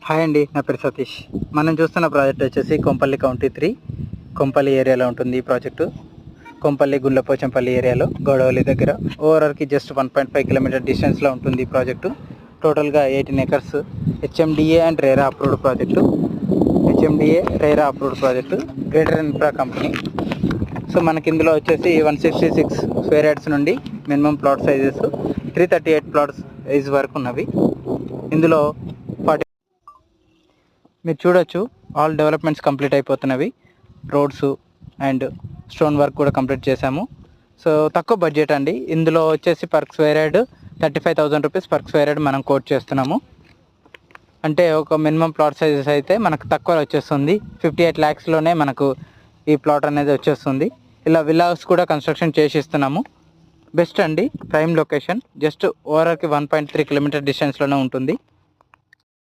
Hi అండి, నా పేరు సతీష్. మనం చూస్తున్న ప్రాజెక్ట్ వచ్చేసి కొంపల్లి కౌంటీ 3 కొంపల్లి ఏరియాలో ఉంటుంది. ఈ ప్రాజెక్టు కొంపల్లి గుళ్ళపోచంపల్లి ఏరియాలో గొడవల్లి దగ్గర ఓవరాల్కి జస్ట్ 1.5 కిలోమీటర్ డిస్టెన్స్లో ఉంటుంది ఈ ప్రాజెక్టు. టోటల్గా 18 acres HMDA and RERA approved project. HMDA RERA approved project, greater infra company. So మనకి ఇందులో వచ్చేసి 166 స్క్వేర్ యార్డ్స్ నుండి minimum plot sizes 338 plots size వరకు ఉన్నవి. ఇందులో మీరు చూడొచ్చు, ఆల్ డెవలప్మెంట్స్ కంప్లీట్ అయిపోతున్నవి. రోడ్స్ అండ్ స్టోన్ వర్క్ కూడా కంప్లీట్ చేశాము. సో తక్కువ బడ్జెట్ అండి. ఇందులో వచ్చేసి per square yard 35,000 rupees per square yard మనం కోట్ చేస్తున్నాము. అంటే ఒక మినిమం ప్లాట్ సైజెస్ అయితే మనకు తక్కువ వచ్చేస్తుంది. 58 lakhsలోనే మనకు ఈ ప్లాట్ అనేది వచ్చేస్తుంది. ఇలా విల్లాస్ కూడా కన్స్ట్రక్షన్ చేసి ఇస్తున్నాము. బెస్ట్ అండి, ప్రైమ్ లొకేషన్. జస్ట్ ఓవరాల్కి 1.3 కిలోమీటర్ డిస్టెన్స్లోనే ఉంటుంది.